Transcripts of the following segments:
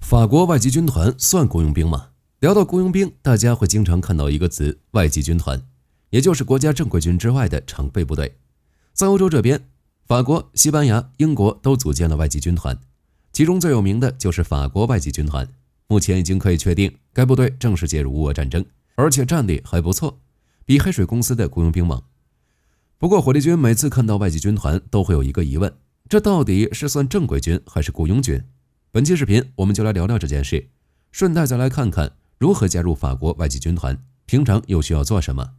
法国外籍军团算雇佣兵吗？聊到雇佣兵，大家会经常看到一个词外籍军团，也就是国家正规军之外的常备部队。在欧洲这边，法国、西班牙、英国都组建了外籍军团，其中最有名的就是法国外籍军团。目前已经可以确定，该部队正式介入乌俄战争，而且战力还不错，比黑水公司的雇佣兵猛。不过火力军每次看到外籍军团都会有一个疑问，这到底是算正规军还是雇佣军？本期视频我们就来聊聊这件事，顺带再来看看如何加入法国外籍军团，平常又需要做什么。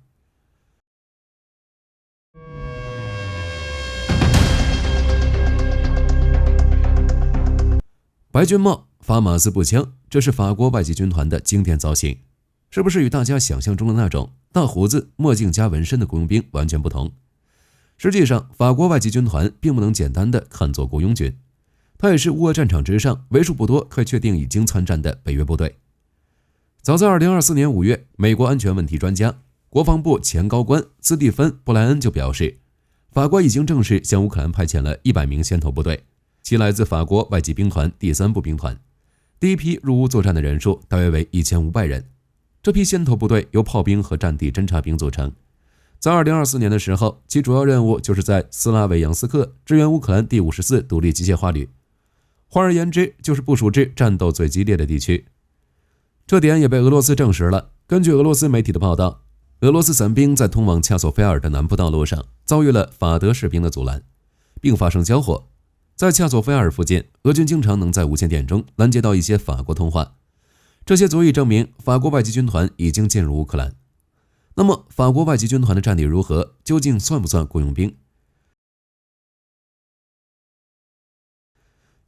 白军帽、法马斯步枪，这是法国外籍军团的经典造型，是不是与大家想象中的那种大胡子、墨镜加纹身的雇佣兵完全不同？实际上，法国外籍军团并不能简单的看作雇佣军，它也是乌俄战场之上为数不多可以确定已经参战的北约部队。早在2024年5月，美国安全问题专家、国防部前高官斯蒂芬·布莱恩就表示，法国已经正式向乌克兰派遣了100名先头部队，其来自法国外籍兵团第3步兵团。第一批入乌作战的人数大约为1500人。这批先头部队由炮兵和战地侦察兵组成。在2024年的时候，其主要任务就是在斯拉维扬斯克支援乌克兰第54独立机械化旅。换而言之，就是部署至战斗最激烈的地区。这点也被俄罗斯证实了。根据俄罗斯媒体的报道，俄罗斯伞兵在通往恰索菲尔的南部道路上遭遇了法德士兵的阻拦，并发生交火。在恰索菲尔附近，俄军经常能在无线电中拦截到一些法国通话，这些足以证明法国外籍军团已经进入乌克兰。那么，法国外籍军团的战力如何？究竟算不算雇佣兵？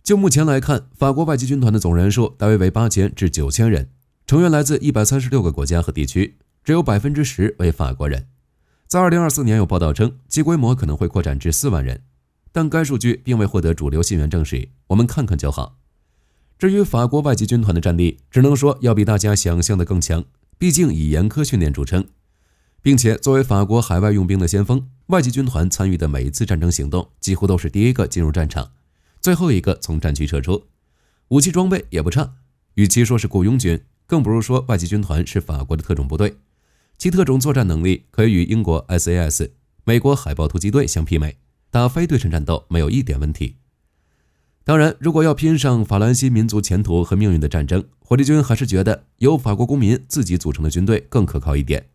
就目前来看，法国外籍军团的总人数大约为8000至9000人，成员来自136个国家和地区，只有10%为法国人。在2024年有报道称，其规模可能会扩展至4万人，但该数据并未获得主流信源证实，我们看看就好。至于法国外籍军团的战力，只能说要比大家想象的更强，毕竟以严苛训练著称，并且作为法国海外用兵的先锋，外籍军团参与的每一次战争行动几乎都是第一个进入战场，最后一个从战区撤出，武器装备也不差。与其说是雇佣军，更不如说外籍军团是法国的特种部队，其特种作战能力可以与英国 SAS、美国海豹突击队相媲美，打非对称战斗没有一点问题。当然，如果要拼上法兰西民族前途和命运的战争，火力军还是觉得由法国公民自己组成的军队更可靠一点。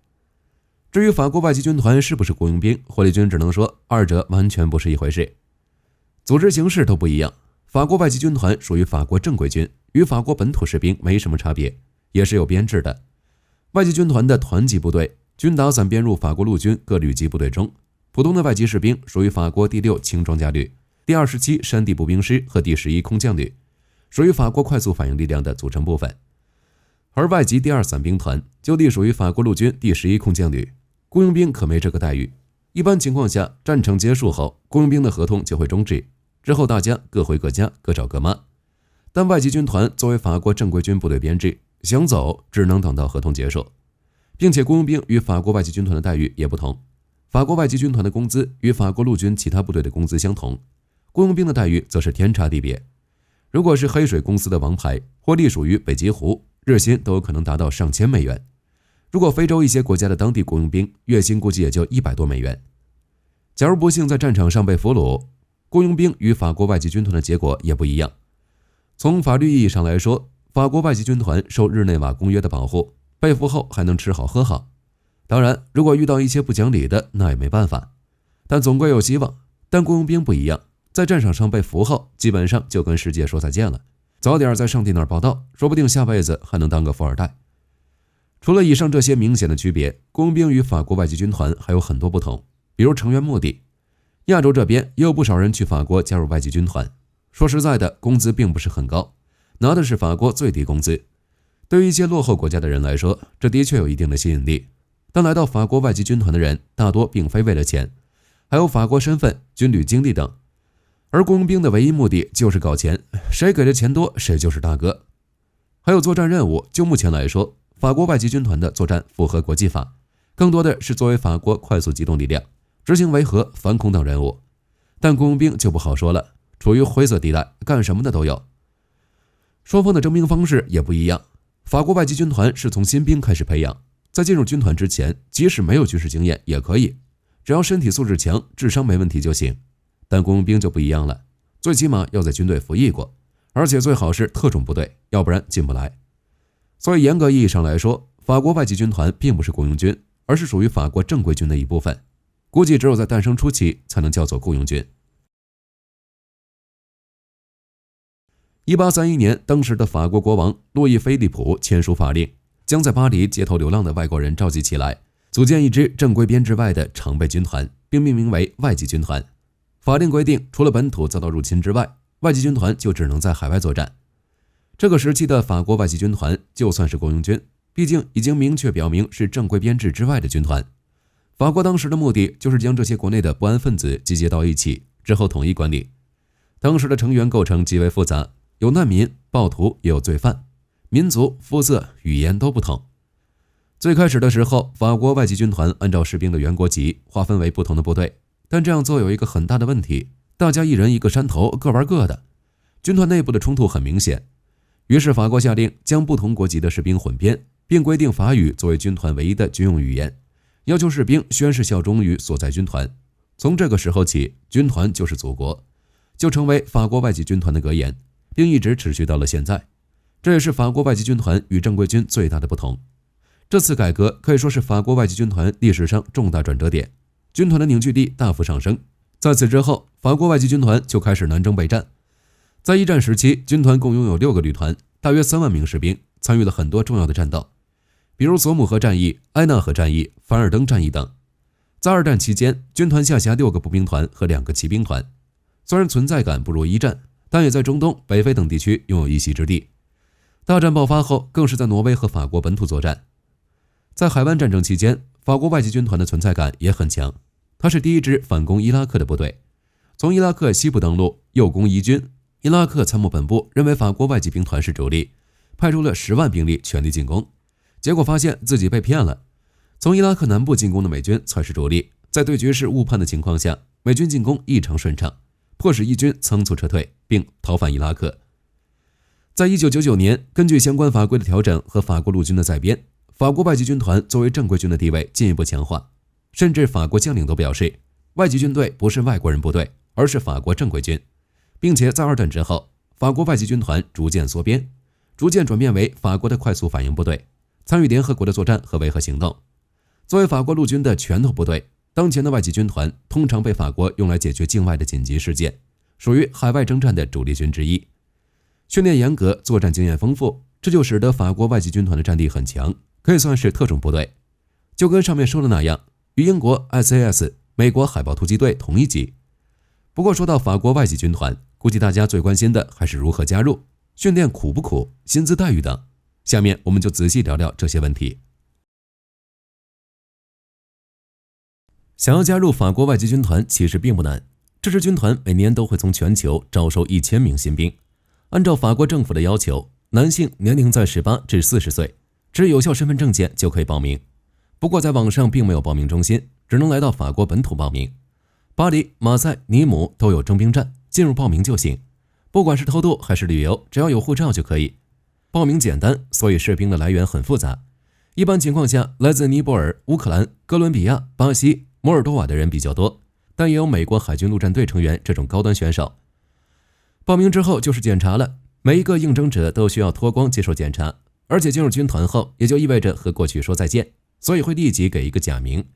至于法国外籍军团是不是雇佣兵，火力军只能说二者完全不是一回事，组织形式都不一样。法国外籍军团属于法国正规军，与法国本土士兵没什么差别，也是有编制的。外籍军团的团级部队均打散编入法国陆军各旅级部队中，普通的外籍士兵属于法国第6轻装甲旅、第27山地步兵师和第11空降旅，属于法国快速反应力量的组成部分。而外籍第2伞兵团就隶属于法国陆军第11空降旅。雇佣兵可没这个待遇，一般情况下，战争结束后，雇佣兵的合同就会终止，之后大家各回各家，各找各妈。但外籍军团作为法国正规军部队编制，想走只能等到合同结束，并且雇佣兵与法国外籍军团的待遇也不同。法国外籍军团的工资与法国陆军其他部队的工资相同，雇佣兵的待遇则是天差地别。如果是黑水公司的王牌或隶属于北极狐，日薪都有可能达到上千美元。如果非洲一些国家的当地雇佣兵，月薪估计也就100多美元。假如不幸在战场上被俘虏，雇佣兵与法国外籍军团的结果也不一样。从法律意义上来说，法国外籍军团受日内瓦公约的保护，被俘后还能吃好喝好。当然，如果遇到一些不讲理的，那也没办法，但总归有希望。但雇佣兵不一样，在战场上被俘后，基本上就跟世界说再见了，早点在上帝那儿报到，说不定下辈子还能当个富二代。除了以上这些明显的区别，雇佣兵与法国外籍军团还有很多不同，比如成员目的。亚洲这边也有不少人去法国加入外籍军团，说实在的，工资并不是很高，拿的是法国最低工资。对于一些落后国家的人来说，这的确有一定的吸引力，但来到法国外籍军团的人大多并非为了钱，还有法国身份、军旅经历等。而雇佣兵的唯一目的就是搞钱，谁给的钱多谁就是大哥。还有作战任务，就目前来说，法国外籍军团的作战符合国际法，更多的是作为法国快速机动力量，执行维和、反恐等任务。但雇佣兵就不好说了，处于灰色地带，干什么的都有。双方的征兵方式也不一样。法国外籍军团是从新兵开始培养，在进入军团之前，即使没有军事经验也可以，只要身体素质强，智商没问题就行。但雇佣兵就不一样了，最起码要在军队服役过，而且最好是特种部队，要不然进不来。所以严格意义上来说，法国外籍军团并不是雇佣军，而是属于法国正规军的一部分，估计只有在诞生初期才能叫做雇佣军。1831年，当时的法国国王路易菲利普签署法令，将在巴黎街头流浪的外国人召集起来，组建一支正规编制外的常备军团，并命名为外籍军团。法令规定，除了本土遭到入侵之外，外籍军团就只能在海外作战。这个时期的法国外籍军团就算是雇佣军，毕竟已经明确表明是正规编制之外的军团。法国当时的目的就是将这些国内的不安分子集结到一起，之后统一管理。当时的成员构成极为复杂，有难民、暴徒，也有罪犯，民族、肤色、语言都不同。最开始的时候，法国外籍军团按照士兵的原国籍划分为不同的部队，但这样做有一个很大的问题，大家一人一个山头，各玩各的，军团内部的冲突很明显。于是法国下令将不同国籍的士兵混编，并规定法语作为军团唯一的军用语言，要求士兵宣誓效忠于所在军团。从这个时候起，军团就是祖国，就成为法国外籍军团的格言，并一直持续到了现在。这也是法国外籍军团与正规军最大的不同。这次改革可以说是法国外籍军团历史上重大转折点，军团的凝聚力大幅上升。在此之后，法国外籍军团就开始南征北战。在一战时期，军团共拥有6个旅团，大约3万名士兵，参与了很多重要的战斗，比如索姆河战役、埃纳河战役、凡尔登战役等。在二战期间，军团下辖6个步兵团和2个骑兵团，虽然存在感不如一战，但也在中东、北非等地区拥有一席之地。大战爆发后，更是在挪威和法国本土作战。在海湾战争期间，法国外籍军团的存在感也很强，它是第一支反攻伊拉克的部队，从伊拉克西部登陆，诱攻伊军。伊拉克参谋本部认为法国外籍兵团是主力，派出了10万兵力全力进攻，结果发现自己被骗了，从伊拉克南部进攻的美军才是主力。在对局势误判的情况下，美军进攻异常顺畅，迫使伊军仓促撤退并逃返伊拉克。在1999年，根据相关法规的调整和法国陆军的再编，法国外籍军团作为正规军的地位进一步强化，甚至法国将领都表示，外籍军队不是外国人部队，而是法国正规军。并且在二战之后，法国外籍军团逐渐缩编，逐渐转变为法国的快速反应部队，参与联合国的作战和维和行动。作为法国陆军的拳头部队，当前的外籍军团通常被法国用来解决境外的紧急事件，属于海外征战的主力军之一。训练严格，作战经验丰富，这就使得法国外籍军团的战力很强，可以算是特种部队。就跟上面说的那样，与英国 SAS、美国海豹突击队同一级。不过说到法国外籍军团，估计大家最关心的还是如何加入，训练苦不苦，薪资待遇等。下面我们就仔细聊聊这些问题。想要加入法国外籍军团其实并不难，这支军团每年都会从全球招收1000名新兵。按照法国政府的要求，男性年龄在18至40岁，持有效身份证件就可以报名。不过在网上并没有报名中心，只能来到法国本土报名。巴黎、马赛、尼姆都有征兵站，进入报名就行。不管是偷渡还是旅游，只要有护照就可以。报名简单，所以士兵的来源很复杂。一般情况下，来自尼泊尔、乌克兰、哥伦比亚、巴西、摩尔多瓦的人比较多，但也有美国海军陆战队成员这种高端选手。报名之后就是检查了，每一个应征者都需要脱光接受检查，而且进入军团后也就意味着和过去说再见，所以会立即给一个假名，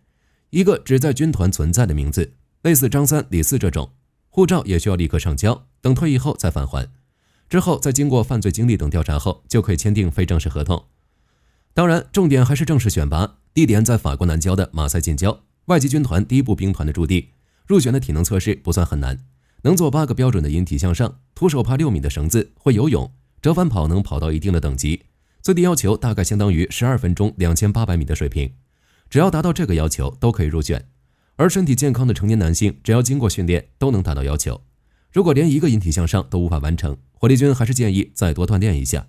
一个只在军团存在的名字，类似张三、李四这种。护照也需要立刻上交，等退役后再返还。之后再经过犯罪经历等调查后，就可以签订非正式合同。当然，重点还是正式选拔，地点在法国南郊的马赛近郊，外籍军团第一步兵团的驻地。入选的体能测试不算很难，能做8个标准的引体向上，徒手爬6米的绳子，会游泳，折返跑能跑到一定的等级，最低要求大概相当于12分钟2800米的水平。只要达到这个要求都可以入选。而身体健康的成年男性只要经过训练都能达到要求。如果连1个引体向上都无法完成，火力军还是建议再多锻炼一下。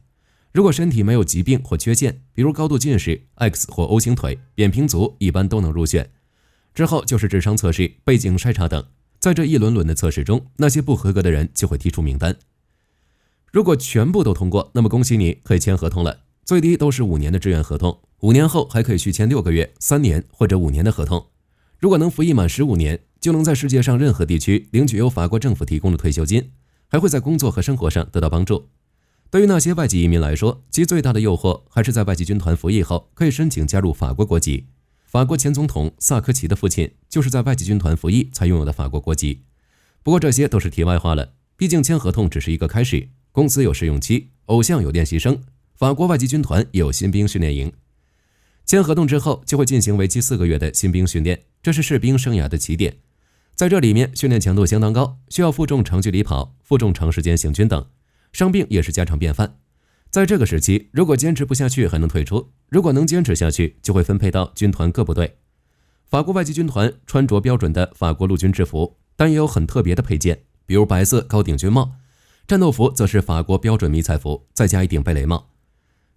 如果身体没有疾病或缺陷，比如高度近视、X 或 O 型腿、扁平足，一般都能入选。之后就是智商测试、背景筛查等，在这一轮轮的测试中，那些不合格的人就会踢出名单。如果全部都通过，那么恭喜你可以签合同了，最低都是5年的志愿合同，5年后还可以续签6个月、3年或者5年的合同。如果能服役满15年，就能在世界上任何地区领取由法国政府提供的退休金，还会在工作和生活上得到帮助。对于那些外籍移民来说，其最大的诱惑还是在外籍军团服役后可以申请加入法国国籍。法国前总统萨科齐的父亲就是在外籍军团服役才拥有的法国国籍。不过这些都是题外话了，毕竟签合同只是一个开始，公司有试用期，偶像有练习生，法国外籍军团也有新兵训练营。签合同之后就会进行为期4个月的新兵训练，这是士兵生涯的起点。在这里面训练强度相当高，需要负重长距离跑、负重长时间行军等，伤病也是家常便饭。在这个时期，如果坚持不下去还能退出，如果能坚持下去就会分配到军团各部队。法国外籍军团穿着标准的法国陆军制服，但也有很特别的配件，比如白色高顶军帽，战斗服则是法国标准迷彩服，再加一顶贝雷帽。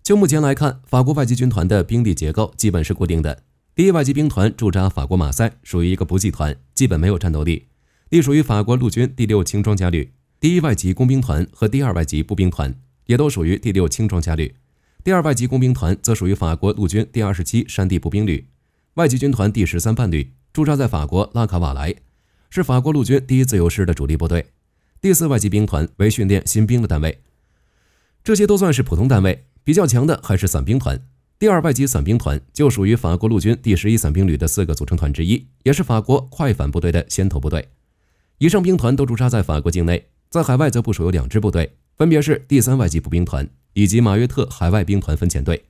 就目前来看，法国外籍军团的兵力结构基本是固定的。第一外籍兵团驻扎法国马赛，属于一个补给团，基本没有战斗力，隶属于法国陆军第6轻装甲旅。第一外籍工兵团和第2外籍步兵团也都属于第6轻装甲旅。第2外籍工兵团则属于法国陆军第27山地步兵旅。外籍军团第13伴旅驻扎在法国拉卡瓦莱，是法国陆军第1自由师的主力部队。第4外籍兵团为训练新兵的单位。这些都算是普通单位，比较强的还是伞兵团。第2外籍伞兵团就属于法国陆军第11伞兵旅的4个组成团之一，也是法国快反部队的先头部队。以上兵团都驻扎在法国境内，在海外则部署有2支部队，分别是第3外籍步兵团以及马约特海外兵团分遣队。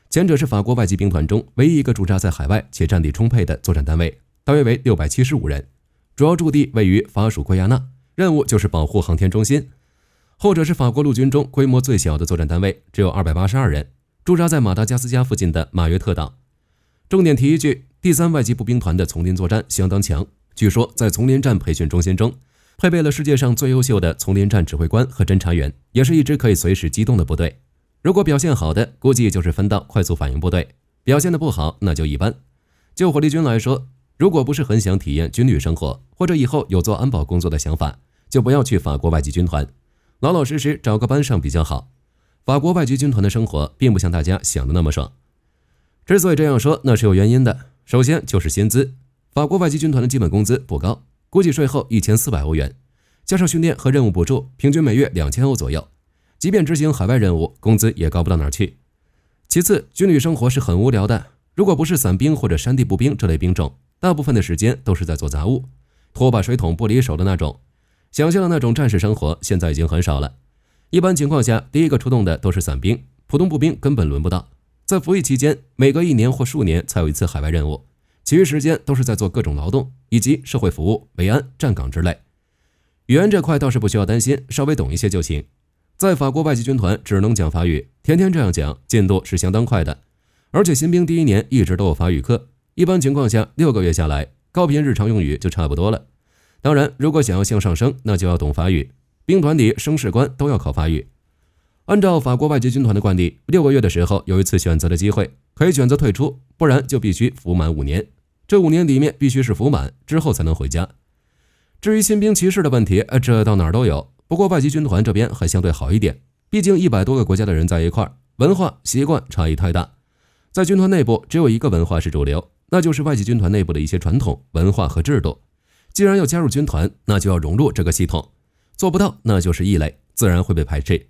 前者是法国外籍兵团中唯一一个驻扎在海外且战力充沛的作战单位，大约为675人，主要驻地位于法属圭亚那，任务就是保护航天中心。后者是法国陆军中规模最小的作战单位，只有282人，驻扎在马达加斯加附近的马约特岛。重点提一句，第3外籍步兵团的丛林作战相当强，据说在丛林战培训中心中配备了世界上最优秀的丛林战指挥官和侦察员，也是一支可以随时机动的部队。如果表现好的，估计就是分到快速反应部队，表现的不好那就一般。就火力军来说，如果不是很想体验军旅生活，或者以后有做安保工作的想法，就不要去法国外籍军团，老老实实找个班上比较好。法国外籍军团的生活并不像大家想的那么爽。之所以这样说，那是有原因的。首先就是薪资，法国外籍军团的基本工资不高，估计税后1400欧元，加上训练和任务补助，平均每月2000欧左右。即便执行海外任务，工资也高不到哪儿去。其次，军旅生活是很无聊的，如果不是伞兵或者山地步兵这类兵种，大部分的时间都是在做杂物，拖把水桶不离手的那种。想象的那种战士生活现在已经很少了。一般情况下，第一个出动的都是伞兵，普通步兵根本轮不到。在服役期间，每隔1年或数年才有一次海外任务，其余时间都是在做各种劳动以及社会服务、维安、站岗之类。语言这块倒是不需要担心，稍微懂一些就行。在法国外籍军团只能讲法语，天天这样讲，进度是相当快的。而且新兵第1年一直都有法语课，一般情况下6个月下来，高频日常用语就差不多了。当然，如果想要向上升，那就要懂法语。兵团里升士官都要考法语。按照法国外籍军团的惯例，6个月的时候有一次选择的机会，可以选择退出，不然就必须服满5年。这5年里面必须是服满之后才能回家。至于新兵歧视的问题，这到哪儿都有。不过外籍军团这边还相对好一点，毕竟100多个国家的人在一块儿，文化习惯差异太大。在军团内部只有一个文化是主流，那就是外籍军团内部的一些传统文化和制度。既然要加入军团，那就要融入这个系统，做不到那就是异类，自然会被排斥。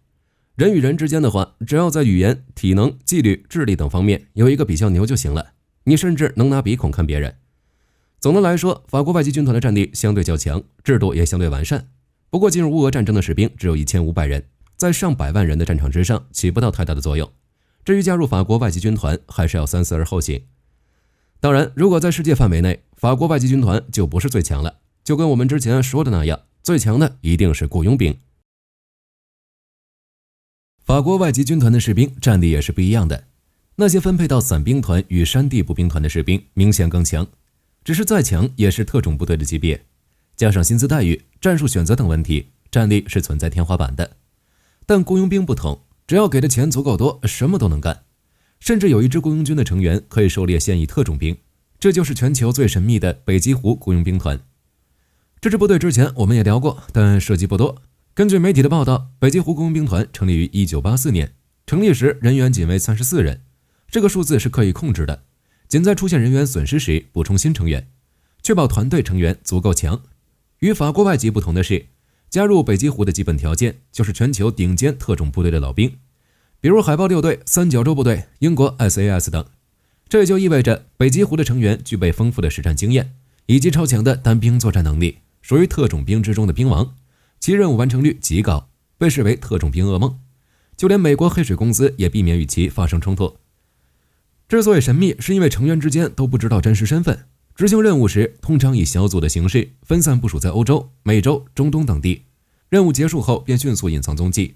人与人之间的话，只要在语言、体能、纪律、智力等方面有一个比较牛就行了，你甚至能拿鼻孔看别人。总的来说，法国外籍军团的战力相对较强，制度也相对完善。不过进入乌俄战争的士兵只有1500人，在上百万人的战场之上起不到太大的作用。至于加入法国外籍军团，还是要三思而后行。当然，如果在世界范围内，法国外籍军团就不是最强了，就跟我们之前说的那样，最强的一定是雇佣兵。法国外籍军团的士兵战力也是不一样的，那些分配到伞兵团与山地步兵团的士兵明显更强，只是再强也是特种部队的级别，加上薪资待遇、战术选择等问题，战力是存在天花板的。但雇佣兵不同，只要给的钱足够多，什么都能干。甚至有一支雇佣军的成员可以狩猎现役特种兵，这就是全球最神秘的北极狐雇佣兵团。这支部队之前我们也聊过，但涉及不多，根据媒体的报道，北极狐雇佣兵团成立于1984年，成立时人员仅为34人，这个数字是刻意控制的，仅在出现人员损失时补充新成员，确保团队成员足够强。与法国外籍不同的是，加入北极狐的基本条件就是全球顶尖特种部队的老兵，比如海豹6队、三角洲部队、英国 SAS 等。这也就意味着北极狐的成员具备丰富的实战经验以及超强的单兵作战能力，属于特种兵之中的兵王，其任务完成率极高，被视为特种兵噩梦。就连美国黑水公司也避免与其发生冲突。之所以神秘，是因为成员之间都不知道真实身份，执行任务时通常以小组的形式分散部署在欧洲、美洲、中东等地，任务结束后便迅速隐藏踪迹。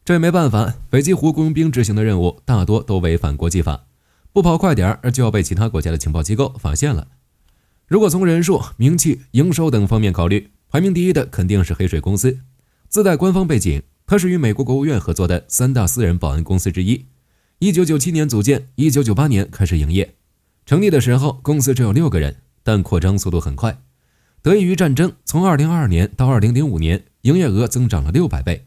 这也没办法，北极狐雇佣兵执行的任务大多都违反国际法，不跑快点就要被其他国家的情报机构发现了。如果从人数、名气、营收等方面考虑，排名第一的肯定是黑水公司。自带官方背景，它是与美国国务院合作的3大私人保安公司之一。1997年组建，1998年开始营业。成立的时候，公司只有6个人，但扩张速度很快。得益于战争，从2022年到2005年，营业额增长了600倍。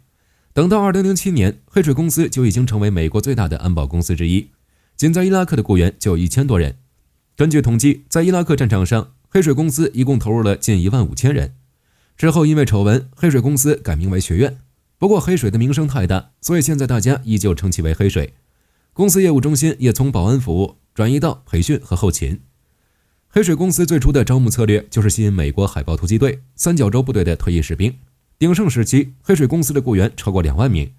等到2007年，黑水公司就已经成为美国最大的安保公司之一，仅在伊拉克的雇员就有1000多人。根据统计，在伊拉克战场上，黑水公司一共投入了近15000人。之后因为丑闻，黑水公司改名为学院。不过黑水的名声太大，所以现在大家依旧称其为黑水。公司业务中心也从保安服务转移到培训和后勤。黑水公司最初的招募策略就是吸引美国海豹突击队、三角洲部队的退役士兵。鼎盛时期，黑水公司的雇员超过2万名，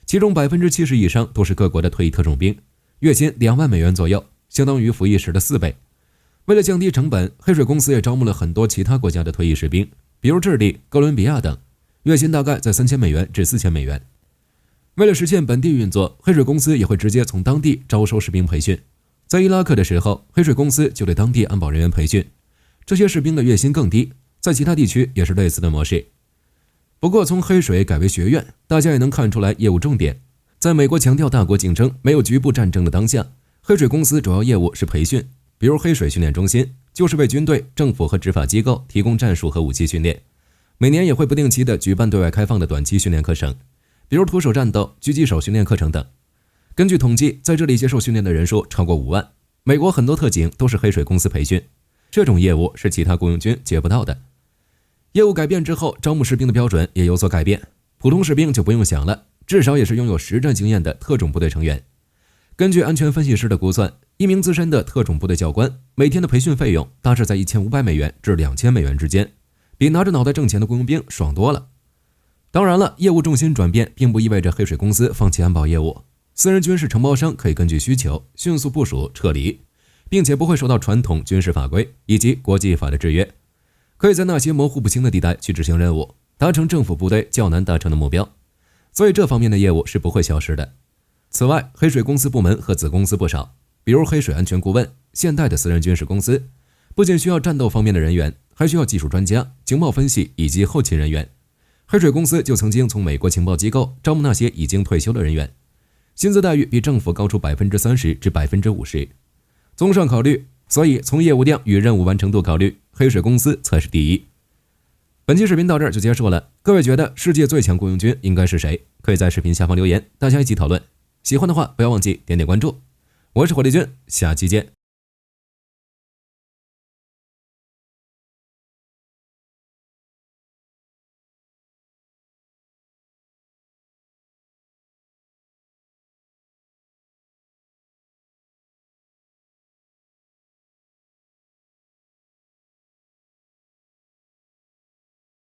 其中70%以上都是各国的退役特种兵，月薪2万美元左右，相当于服役时的4倍。为了降低成本，黑水公司也招募了很多其他国家的退役士兵，比如智利、哥伦比亚等，月薪大概在3000美元至4000美元。为了实现本地运作，黑水公司也会直接从当地招收士兵培训。在伊拉克的时候，黑水公司就对当地安保人员培训，这些士兵的月薪更低，在其他地区也是类似的模式。不过从黑水改为学院，大家也能看出来业务重点。在美国强调大国竞争、没有局部战争的当下，黑水公司主要业务是培训，比如黑水训练中心，就是为军队、政府和执法机构提供战术和武器训练。每年也会不定期的举办对外开放的短期训练课程，比如徒手战斗、狙击手训练课程等。根据统计，在这里接受训练的人数超过5万。美国很多特警都是黑水公司培训，这种业务是其他雇佣军接不到的。业务改变之后，招募士兵的标准也有所改变，普通士兵就不用想了，至少也是拥有实战经验的特种部队成员。根据安全分析师的估算，一名资深的特种部队教官每天的培训费用大致在1500美元至2000美元之间，比拿着脑袋挣钱的雇佣兵爽多了。当然了，业务重心转变并不意味着黑水公司放弃安保业务，私人军事承包商可以根据需求迅速部署撤离，并且不会受到传统军事法规以及国际法的制约，可以在那些模糊不清的地带去执行任务，达成政府部队较难达成的目标，所以这方面的业务是不会消失的。此外，黑水公司部门和子公司不少，比如黑水安全顾问、现代的私人军事公司，不仅需要战斗方面的人员，还需要技术专家、情报分析以及后勤人员。黑水公司就曾经从美国情报机构招募那些已经退休的人员，薪资待遇比政府高出30%至50%。综上考虑，所以从业务量与任务完成度考虑，黑水公司才是第一。本期视频到这儿就结束了，各位觉得世界最强雇佣军应该是谁？可以在视频下方留言，大家一起讨论。喜欢的话不要忘记点点关注。我是火力军，下期见。